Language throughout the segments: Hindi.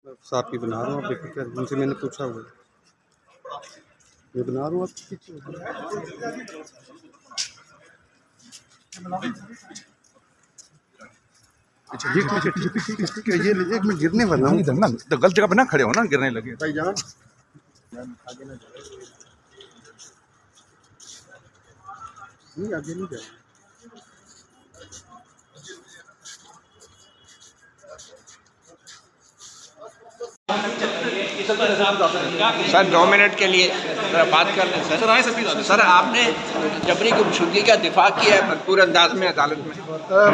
मैं साहब की बना रहा हूँ, आप देखो क्या उनसे मैंने पूछा हुआ है। ये बना रहा हूँ आप पीछे। अच्छा ये ठीक है, ये लीजिए, मैं गिरने वाला हूँ। इधर ना तो गलत जगह पे ना खड़े हो ना, गिरने लगे। भाईजान नहीं, आगे नहीं जाए। सर 2 मिनट के लिए जरा बात कर लें सर। आए सर, आपने जबरी गुमशुदगी का दिफा किया है भरपूर अंदाज में अदालत में।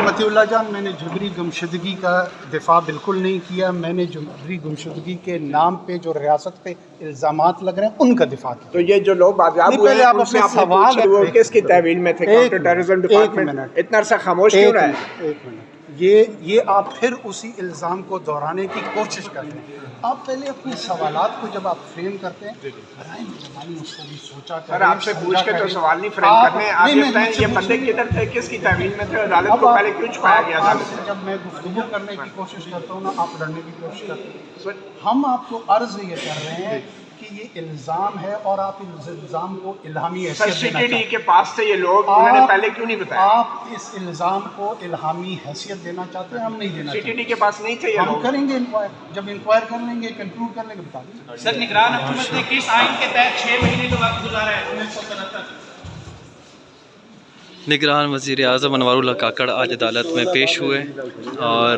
मतीउल्लाह जान, मैंने जबरी गुमशुदगी का दिफा बिल्कुल नहीं किया। मैंने जबरी गुमशुदगी के नाम पे जो रियासत पे इल्ज़ामात लग रहे हैं उनका दिफा किया। तो ये जो लोग बाजियाब हुए हैं, उनसे आपने पूछा वो किसकी तहवील में थे? काउंटर टेररिज्म डिपार्टमेंट इतना अरसा खामोश क्यों रहा है? एक मिनट, ये आप फिर उसी इल्ज़ाम को दोहराने की कोशिश करते हैं। आप पहले अपने सवालात को जब आप फ्रेम करते हैं, उसको भी सोचा करें। सर आपसे पूछ के तो सवाल नहीं फ्रेम करने। आप ये बताएं, ये बंदे किधर थे, किसकी तहवील में थे, अदालत को पहले क्यों छुपाया गया था? जब मैं गुफ्तगू करने की कोशिश करता हूँ ना, आप लड़ने की कोशिश करते हैं। हम आपको अर्ज ये कर रहे हैं कि ये इल्ज़ाम है और आप इस इल्ज़ाम को इल्हामी हैसियत देना चाहते हैं। के पास से ये लोग, उन्होंने पहले क्यों नहीं बताया? आप इस इल्ज़ाम को इल्हामी हैसियत देना चाहते हैं, हम नहीं देना चाहते। सीटीडी के पास नहीं थे ये हम लोग। करेंगे इंक्वायर, जब इंक्वायर कर लेंगे, कंक्लूड कर लेंगे, बता देंगे। सर, निगरान हुकूमत ने किस आइन के तहत 6 महीने का वक्त गुजारा है 1973? निगरान वज़ीर आज़म अनवारुल्लाह काकड़ आज अदालत में पेश हुए और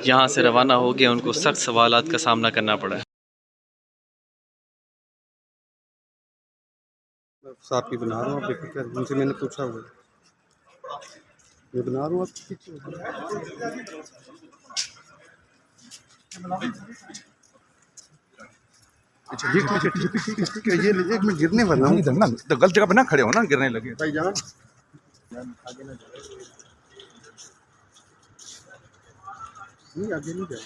यहाँ से रवाना हो गए। उनको सख्त सवालात का सामना करना पड़ा। मैं साहब की बना रहा हूँ, आप देखो क्या उनसे मैंने पूछा हुआ है। ये बना रहा हूँ आप पीछे। अच्छा ये ठीक है, ये लीजिए, मैं गिरने वाला हूँ। इधर ना तो गलत जगह पे ना खड़े हो ना, गिरने लगे। भाईजान नहीं, आगे नहीं जाए।